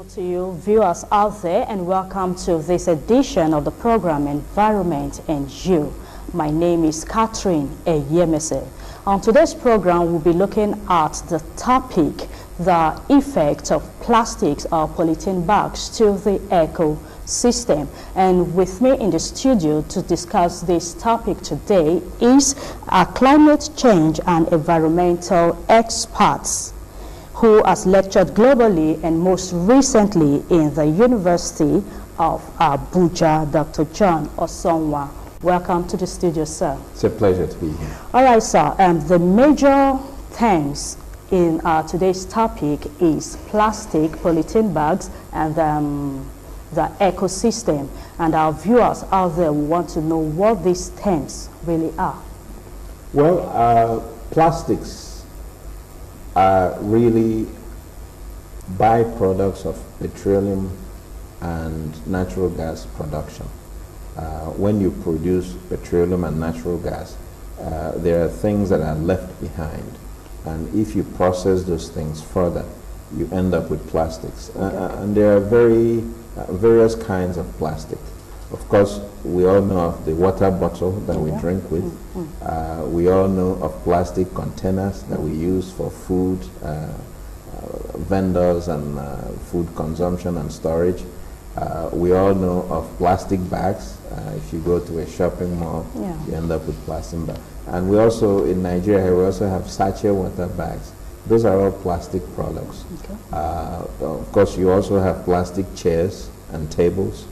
To you viewers out there, and welcome to this edition of the program Environment and You. My name is Catherine Eyemese. On today's program, we'll be looking at the topic, the effect of plastics or polythene bags to the ecosystem. And with me in the studio to discuss this topic today is our climate change and environmental experts, who has lectured globally and most recently in the University of Abuja, Dr. John Osonwa. Welcome to the studio, sir. It's a pleasure to be here. All right, sir. The major themes in today's topic is plastic, polythene bags, and the ecosystem. And our viewers out there want to know what these themes really are. Well, plastics are really byproducts of petroleum and natural gas production. When you produce petroleum and natural gas, there are things that are left behind. And if you process those things further, you end up with plastics. And there are various kinds of plastic. Of course, we all know of the water bottle that we drink with. We all know of plastic containers that we use for food, vendors and food consumption and storage. We all know of plastic bags. If you go to a shopping mall, you end up with plastic bags. And we also, in Nigeria, we also have sachet water bags. Those are all plastic products. Of course, you also have plastic chairs and tables.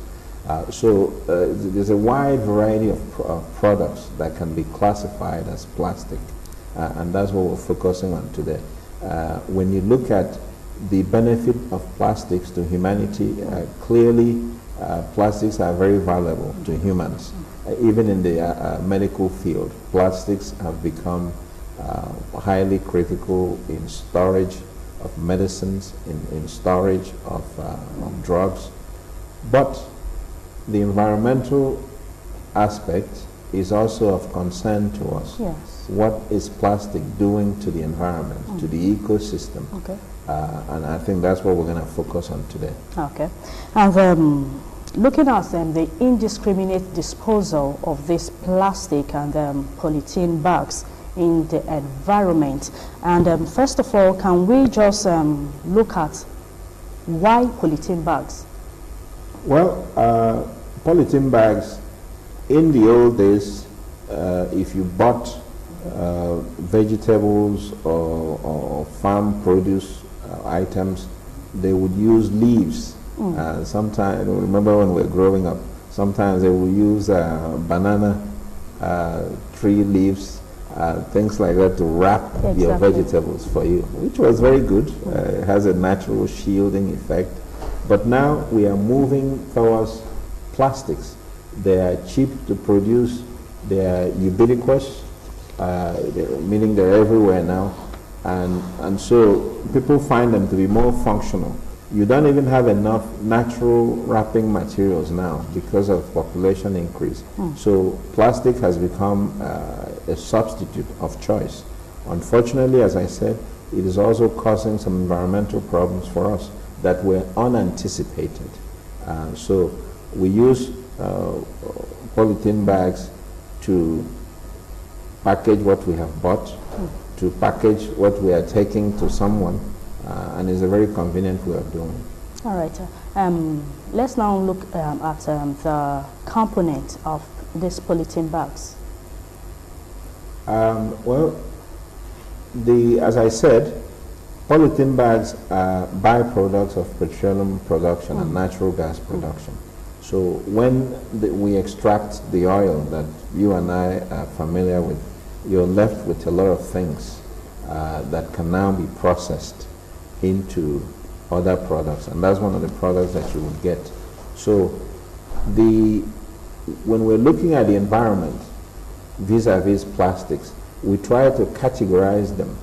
So there's a wide variety of products that can be classified as plastic, and that's what we're focusing on today. When you look at the benefit of plastics to humanity, clearly plastics are very valuable to humans. Even in the medical field, plastics have become highly critical in storage of medicines, in storage of drugs. But the environmental aspect is also of concern to us. Yes. What is plastic doing to the environment, to the ecosystem? And I think that's what we're going to focus on today. Okay. And looking at the indiscriminate disposal of this plastic and polythene bags in the environment. And first of all, can we just look at why polythene bags? Well, polythene bags, in the old days, if you bought vegetables or farm produce items, they would use leaves. Sometimes, remember when we were growing up, sometimes they would use banana tree leaves, things like that to wrap your vegetables for you, which was very good. It has a natural shielding effect. But now we are moving towards plastics. They are cheap to produce, they are ubiquitous, meaning they're everywhere now, and so people find them to be more functional. You don't even have enough natural wrapping materials now because of population increase. So plastic has become a substitute of choice. Unfortunately, as I said, it is also causing some environmental problems for us that were unanticipated. So we use polythene bags to package what we have bought, to package what we are taking to someone, and it's a very convenient way of doing it. All right. Let's now look at the component of these polythene bags. Well, as I said, polythene bags are byproducts of petroleum production and natural gas production. So when we extract the oil that you and I are familiar with, you're left with a lot of things that can now be processed into other products, and that's one of the products that you would get. So when we're looking at the environment vis-a-vis plastics, we try to categorize them.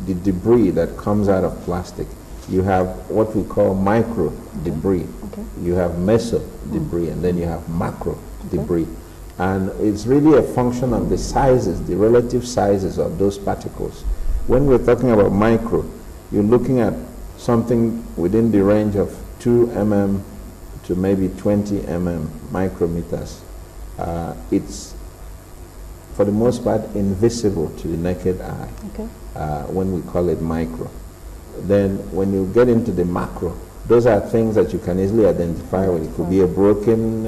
The debris that comes out of plastic. You have what we call micro debris. You have meso debris, and then you have macro debris. And it's really a function of the sizes, the relative sizes of those particles. When we're talking about micro, you're looking at something within the range of 2 mm to maybe 20 mm micrometers. It's, for the most part, invisible to the naked eye, Okay. when we call it micro. Then when you get into the macro, those are things that you can easily identify with. It could be a broken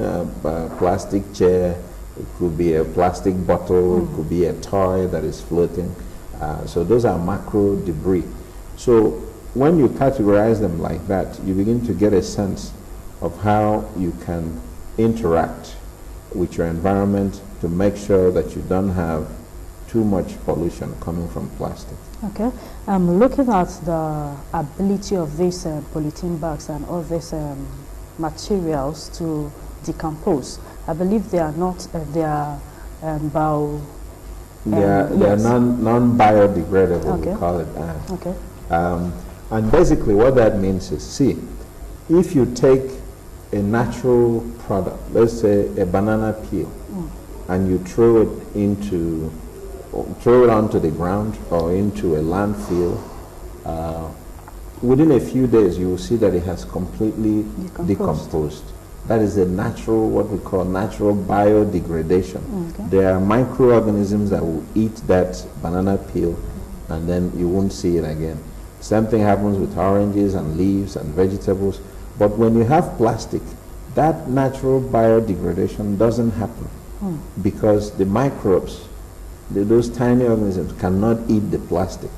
plastic chair, it could be a plastic bottle, it could be a toy that is floating. So those are macro debris. So when you categorize them like that, you begin to get a sense of how you can interact with your environment to make sure that you don't have too much pollution coming from plastic. Okay. Looking at the ability of these polythene bags and all these materials to decompose, I believe they are not, they are bio... They are yes. non-biodegradable, Okay. we call it. Okay. And basically what that means is, see, if you take a natural product, let's say a banana peel, and you throw it onto the ground or into a landfill, within a few days you will see that it has completely decomposed. That is a natural, what we call natural biodegradation. Okay. There are microorganisms that will eat that banana peel and then you won't see it again. Same thing happens with oranges and leaves and vegetables. But when you have plastic, that natural biodegradation doesn't happen because the microbes, those tiny organisms, cannot eat the plastic.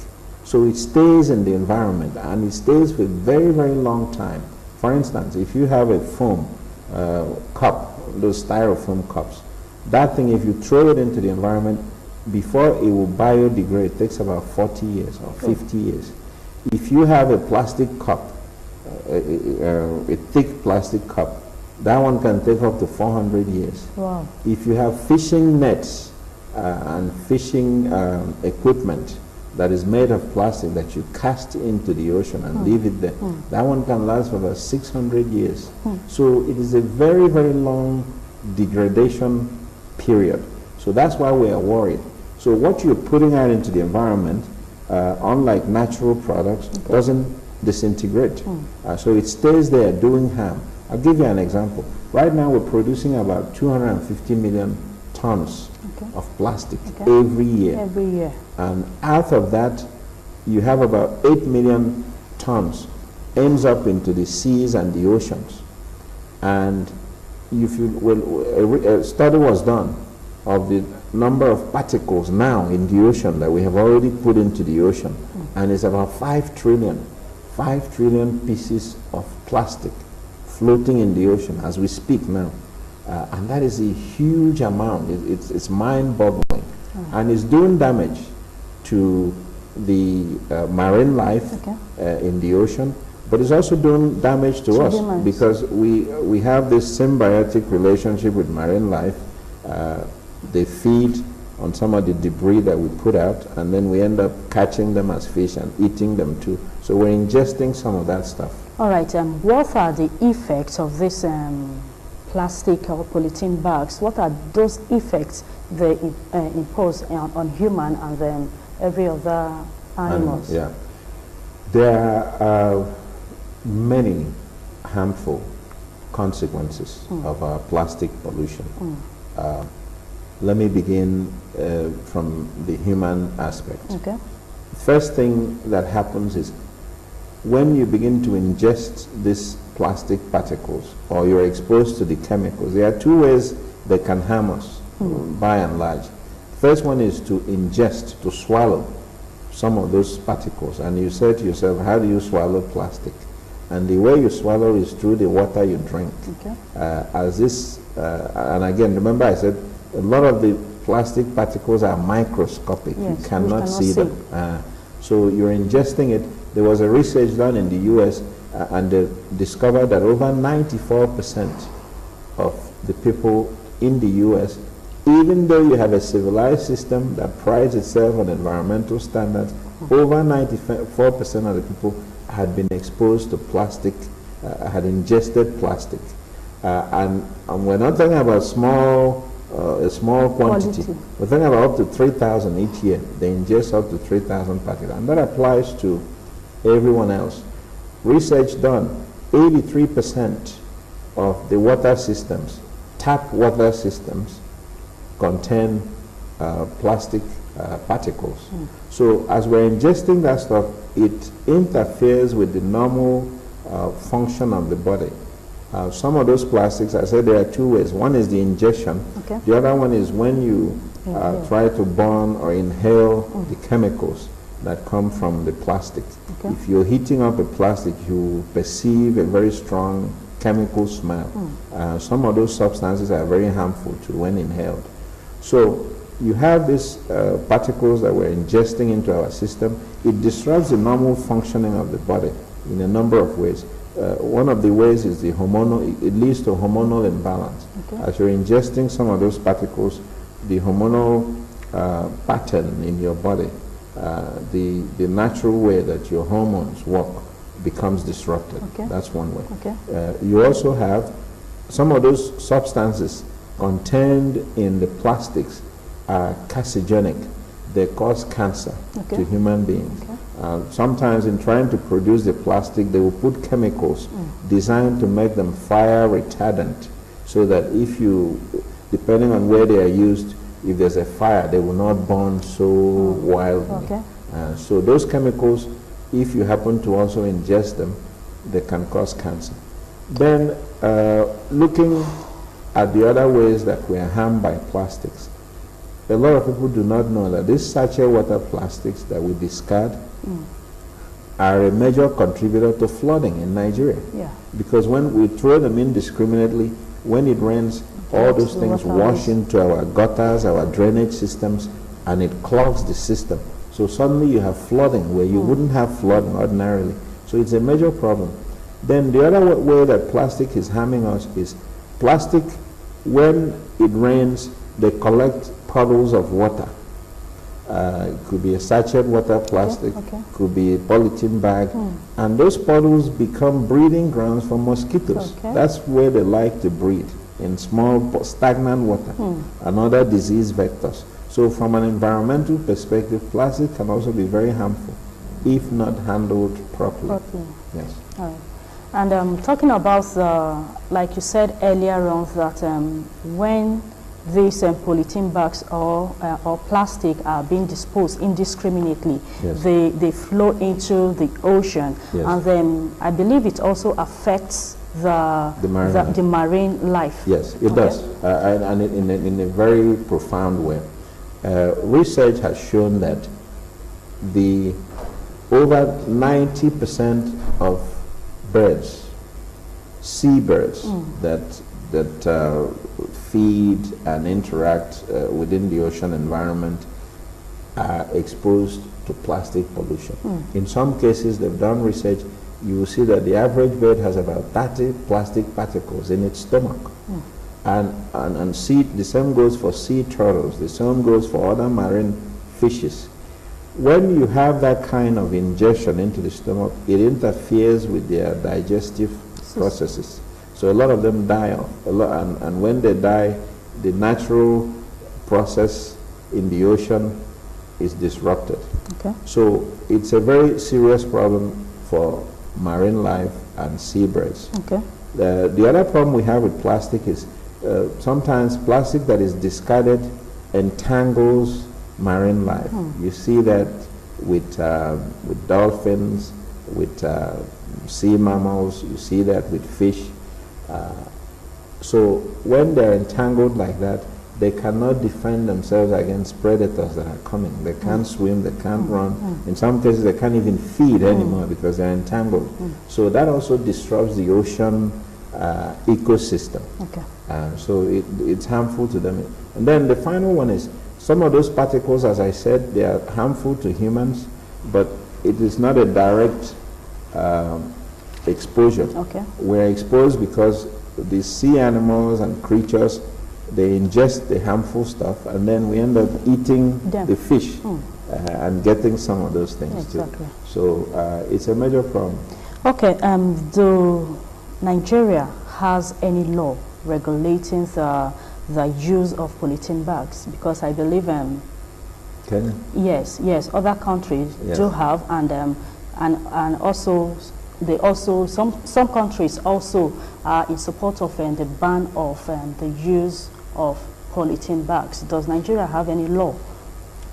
So it stays in the environment and it stays for a very, very long time. For instance, if you have a foam cup, those styrofoam cups, that thing, if you throw it into the environment, before it will biodegrade, it takes about 40 years or 50 years. If you have a plastic cup, a thick plastic cup, that one can take up to 400 years. Wow. If you have fishing nets and fishing equipment that is made of plastic that you cast into the ocean and leave it there, that one can last for about 600 years. So it is a very, very long degradation period. So that's why we are worried. So what you're putting out into the environment, unlike natural products, doesn't disintegrate. So it stays there doing harm. I'll give you an example. Right now we're producing about 250 million tons of plastic every year. Every year. And out of that, you have about 8 million tons ends up into the seas and the oceans. And if you, well, a study was done of the number of particles now in the ocean that we have already put into the ocean, and it's about 5 trillion pieces of plastic floating in the ocean as we speak now. And that is a huge amount. It's mind-boggling. And it's doing damage to the marine life in the ocean, but it's also doing damage to us humans. because we have this symbiotic relationship with marine life. They feed on some of the debris that we put out, and then we end up catching them as fish and eating them too. So we're ingesting some of that stuff. All right. What are the effects of this plastic or polythene bags? What are those effects they impose on human and then every other animals? Yeah, there are many harmful consequences of plastic pollution. Let me begin from the human aspect. Okay. First thing that happens is when you begin to ingest these plastic particles or you're exposed to the chemicals, there are two ways they can harm us, by and large. First one is to ingest, to swallow some of those particles. And you say to yourself, how do you swallow plastic? And the way you swallow is through the water you drink. Okay. And again, remember I said a lot of the plastic particles are microscopic. Yes, you cannot see them. So you're ingesting it. There was a research done in the US and they discovered that over 94% of the people in the US, even though you have a civilized system that prides itself on environmental standards, over 94% of the people had been exposed to plastic, had ingested plastic. And we're not talking about a small quantity. We're talking about up to 3,000 each year. They ingest up to 3,000 particles. And that applies to everyone else. research done, 83% of the water systems, tap water systems, contain plastic particles. So as we're ingesting that stuff, it interferes with the normal function of the body. Some of those plastics, I said there are two ways. One is the ingestion. Okay. The other one is when you try to burn or inhale the chemicals that come from the plastic. Okay. If you're heating up a plastic, you perceive a very strong chemical smell. Some of those substances are very harmful to when inhaled. So you have these particles that we're ingesting into our system. It disrupts the normal functioning of the body in a number of ways. One of the ways is the hormonal, it leads to hormonal imbalance. Okay. As you're ingesting some of those particles, the hormonal pattern in your body, the natural way that your hormones work becomes disrupted. Okay. That's one way. Okay. You also have some of those substances contained in the plastics are carcinogenic. They cause cancer to human beings. Okay. Sometimes in trying to produce the plastic, they will put chemicals designed to make them fire retardant, so that if you, depending on where they are used, if there's a fire, they will not burn so wildly. Okay. So those chemicals, if you happen to also ingest them, they can cause cancer. Then looking at the other ways that we are harmed by plastics, a lot of people do not know that these sachet water plastics that we discard are a major contributor to flooding in Nigeria. Yeah. Because when we throw them indiscriminately, when it rains, all those things wash into our gutters, our drainage systems, and it clogs the system. So suddenly you have flooding where you wouldn't have flooding ordinarily. So it's a major problem. Then the other way that plastic is harming us is plastic, when it rains, they collect puddles of water. It could be a sachet water plastic, could be a polythene bag, and those puddles become breeding grounds for mosquitoes. That's where they like to breed, in small stagnant water and other disease vectors. So from an environmental perspective, plastic can also be very harmful if not handled properly. Yes. All right. And talking about, like you said earlier on, that when these polythene bags or plastic are being disposed indiscriminately, they flow into the ocean, and then I believe it also affects the marine life. Yes, it does, and in a very profound way. Research has shown that the over 90% of birds, seabirds that feed and interact within the ocean environment are exposed to plastic pollution. In some cases, they've done research, you will see that the average bird has about 30 plastic particles in its stomach. And the same goes for sea turtles, the same goes for other marine fishes. When you have that kind of ingestion into the stomach, it interferes with their digestive processes. So a lot of them die off. And when they die, the natural process in the ocean is disrupted. So it's a very serious problem for marine life and seabirds. The other problem we have with plastic is sometimes plastic that is discarded entangles marine life. You see that with dolphins, with sea mammals, you see that with fish. So when they're entangled like that, they cannot defend themselves against predators that are coming. They can't swim, they can't run. In some cases, they can't even feed anymore because they're entangled. So that also disrupts the ocean ecosystem. So it's harmful to them. And then the final one is, some of those particles, as I said, they are harmful to humans, but it is not a direct exposure. We're exposed because the sea animals and creatures, they ingest the harmful stuff, and then we end up eating the fish and getting some of those things too. So it's a major problem. Do Nigeria has any law regulating the use of polythene bags? Because I believe Kenya? Yes, other countries do have, and also they also, some countries also are in support of the ban of the use of polythene bags. Does Nigeria have any law?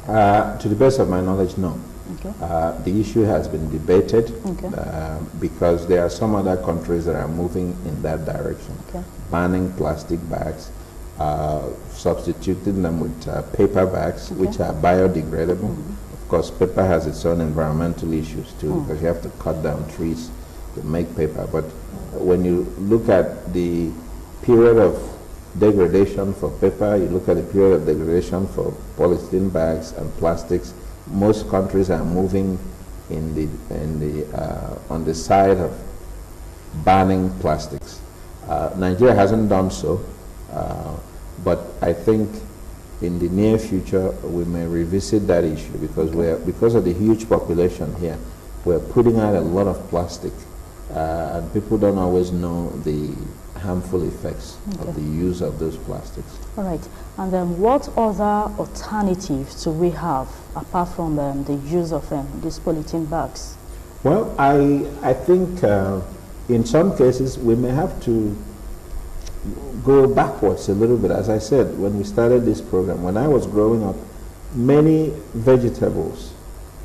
To the best of my knowledge, no. Okay. The issue has been debated Okay. because there are some other countries that are moving in that direction, Okay. banning plastic bags, substituting them with paper bags, Okay. which are biodegradable. Of course, paper has its own environmental issues too, because you have to cut down trees to make paper. But when you look at the period of degradation for paper, you look at the period of degradation for polythene bags and plastics, most countries are moving on the side of banning plastics. Nigeria hasn't done so, but I think in the near future we may revisit that issue because because of the huge population here, we're putting out a lot of plastic, and people don't always know the harmful effects of the use of those plastics. All right. And then what other alternatives do we have apart from the use of these polythene bags? Well, I think in some cases we may have to go backwards a little bit. As I said, when we started this program, when I was growing up, many vegetables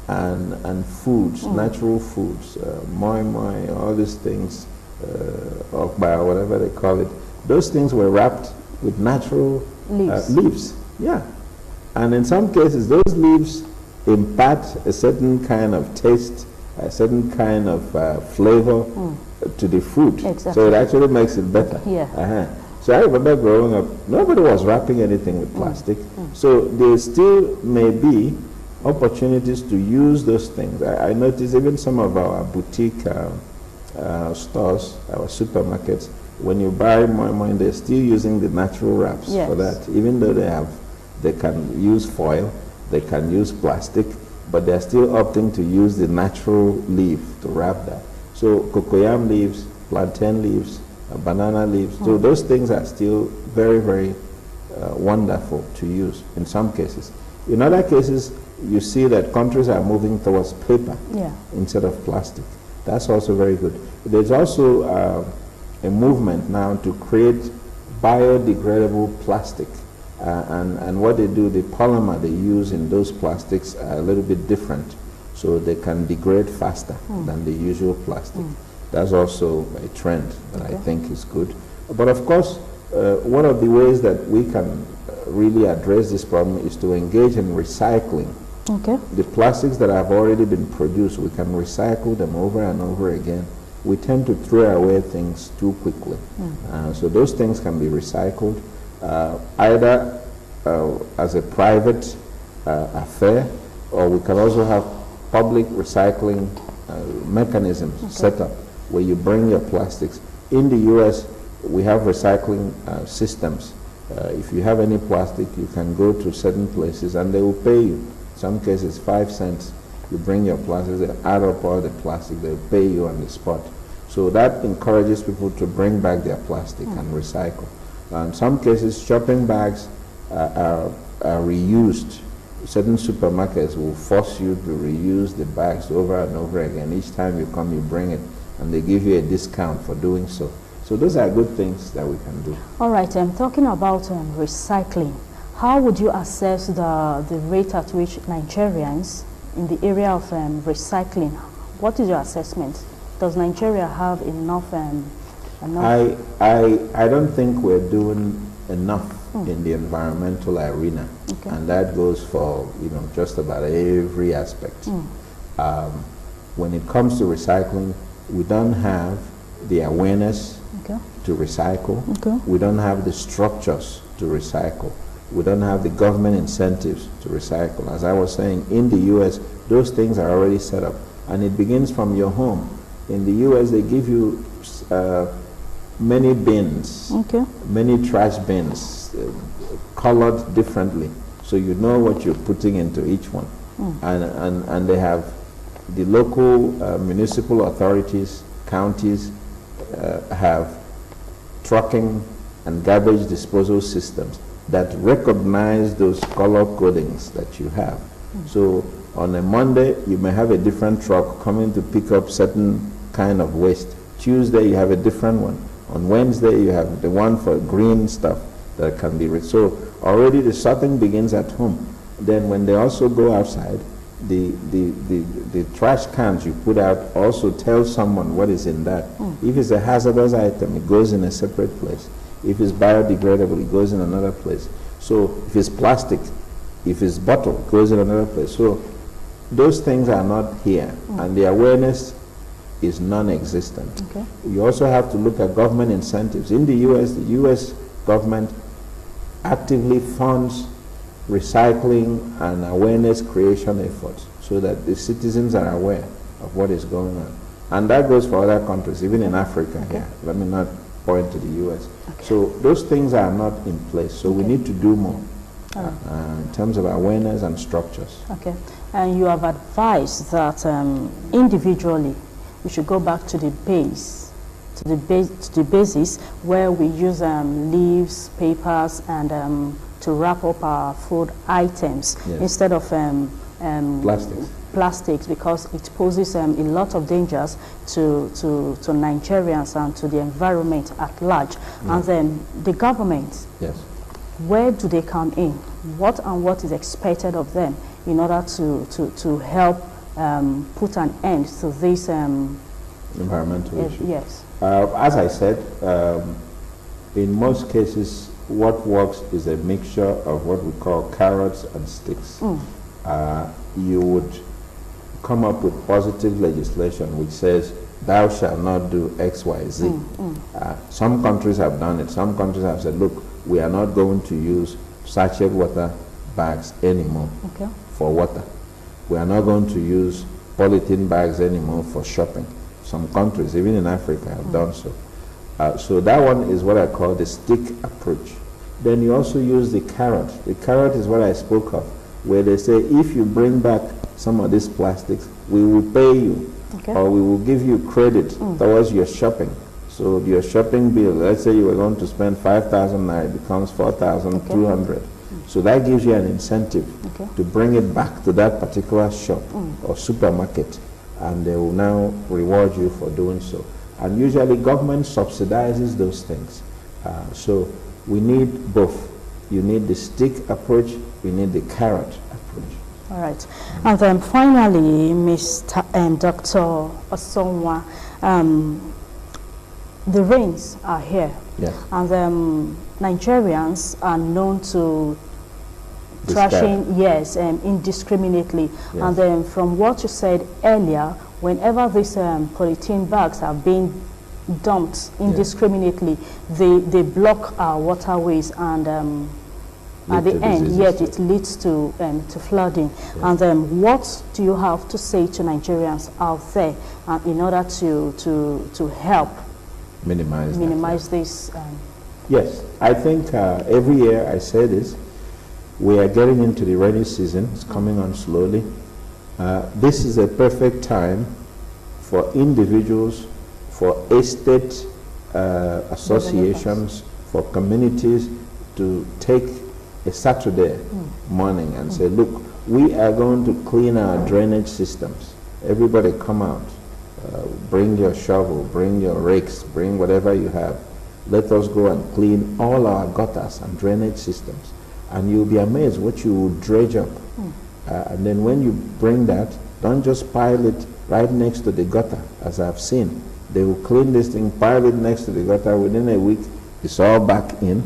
and foods, natural foods, moi moi, all these things, okba, whatever they call it, those things were wrapped with natural leaves. Yeah. And in some cases, those leaves impart a certain kind of taste, a certain kind of flavor to the food. Exactly. So it actually makes it better. Yeah. So I remember growing up, nobody was wrapping anything with plastic. So there still may be opportunities to use those things. I noticed even some of our boutique stores, our supermarkets, when you buy moi moi, they're still using the natural wraps for that. Even though they can use foil, they can use plastic, but they're still opting to use the natural leaf to wrap that. So cocoyam leaves, plantain leaves, banana leaves, so those things are still very, very wonderful to use in some cases. In other cases, you see that countries are moving towards paper instead of plastic. That's also very good. There's also a movement now to create biodegradable plastic. And what they do, the polymer they use in those plastics are a little bit different, so they can degrade faster than the usual plastic. That's also a trend that I think is good. But of course, one of the ways that we can really address this problem is to engage in recycling. The plastics that have already been produced, we can recycle them over and over again. We tend to throw away things too quickly. So those things can be recycled either as a private affair, or we can also have public recycling mechanisms set up where you bring your plastics. In the US, we have recycling systems. If you have any plastic, you can go to certain places and they will pay you. In some cases, 5 cents. You bring your plastics, they add up all the plastic, they'll pay you on the spot. So that encourages people to bring back their plastic and recycle. In some cases, shopping bags are reused. Certain supermarkets will force you to reuse the bags over and over again. Each time you come, you bring it, and they give you a discount for doing so. So those are good things that we can do. All right, talking about recycling, how would you assess the rate at which Nigerians in the area of recycling, what is your assessment? Does Nigeria have enough? I don't think we're doing enough in the environmental arena, and that goes for just about every aspect. When it comes to recycling, we don't have the awareness to recycle. We don't have the structures to recycle. We don't have the government incentives to recycle. As I was saying, in the US, those things are already set up, and it begins from your home. In the US, they give you many bins, many trash bins, colored differently, so you know what you're putting into each one. And they have the local municipal authorities, counties have trucking and garbage disposal systems that recognize those color codings that you have. So on a Monday, you may have a different truck coming to pick up certain kind of waste. Tuesday you have a different one. On Wednesday you have the one for green stuff that can be so already the sorting begins at home. Then when they also go outside, the trash cans you put out also tell someone what is in that. If it's a hazardous item, it goes in a separate place. If it's biodegradable, it goes in another place. So if it's plastic, if it's bottle, it goes in another place. So those things are not here, and the awareness is non-existent. Okay. You also have to look at government incentives. In the U.S. government actively funds recycling and awareness creation efforts so that the citizens are aware of what is going on. And that goes for other countries, even in Africa here. Let me not point to the U.S. Okay. So those things are not in place. So we need to do more in terms of awareness and structures. Okay. And you have advised that individually we should go back to the base, to the basis where we use leaves, papers, and to wrap up our food items instead of plastics, because it poses a lot of dangers to Nigerians and to the environment at large. And then the government, where do they come in? What is expected of them in order to help put an end to this environmental issue? Yes. As I said, in most cases, what works is a mixture of what we call carrots and sticks. You would come up with positive legislation which says, thou shalt not do X, Y, Z. Some countries have done it. Some countries have said, look, we are not going to use sachet water bags anymore for water. We are not going to use polythene bags anymore for shopping. Some countries, even in Africa, have done so. So that one is what I call the stick approach. Then you also use the carrot. The carrot is what I spoke of, where they say, if you bring back some of these plastics, we will pay you, or we will give you credit towards your shopping. So your shopping bill, let's say you were going to spend 5,000 naira, it becomes 4,200. So that gives you an incentive to bring it back to that particular shop or supermarket, and they will now reward you for doing so. And usually government subsidizes those things. So we need both. You need the stick approach, we need the carrot approach. All right. And then finally, Dr. Osonwa, the rains are here. Yes. And Nigerians are known to trashing, indiscriminately. Yes. And then from what you said earlier, whenever these polythene bags are being dumped indiscriminately, they block our waterways, and at the end, it leads to flooding. Yes. And what do you have to say to Nigerians out there in order to help minimize this? Yes, I think every year I say this, we are getting into the rainy season. It's coming on slowly. This is a perfect time for individuals, for estate associations, for communities to take a Saturday morning and say, look, we are going to clean our drainage systems. Everybody come out. Bring your shovel, bring your rakes, bring whatever you have. Let us go and clean all our gutters and drainage systems. And you'll be amazed what you will dredge up. And then when you bring that, don't just pile it right next to the gutter, as I've seen. They will clean this thing, pile it next to the gutter. Within a week, it's all back in.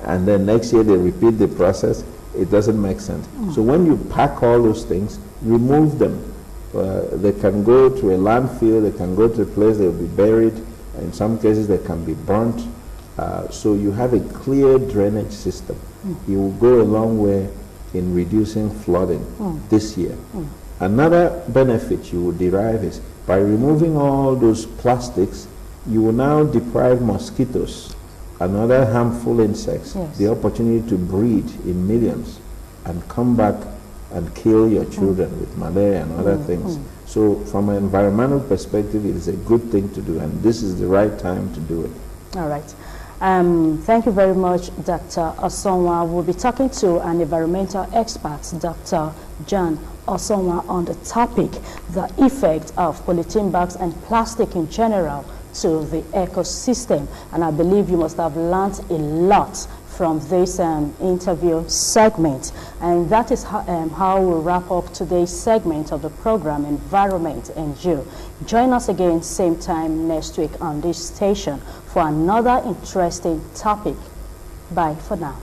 And then next year, they repeat the process. It doesn't make sense. So when you pack all those things, remove them. They can go to a landfill. They can go to a place they'll be buried. In some cases, they can be burnt. So you have a clear drainage system. It will go a long way in reducing flooding this year. Another benefit you will derive is by removing all those plastics, you will now deprive mosquitoes and other harmful insects the opportunity to breed in millions and come back and kill your children with malaria and other things. So from an environmental perspective, it is a good thing to do, and this is the right time to do it. All right. Thank you very much, Dr. Osonwa. We'll be talking to an environmental expert, Dr. John Osonwa, on the topic, the effect of polythene bags and plastic in general to the ecosystem. And I believe you must have learned a lot from this interview segment. And that is how we'll wrap up today's segment of the program, Environment and You. Join us again same time next week on this station for another interesting topic. Bye for now.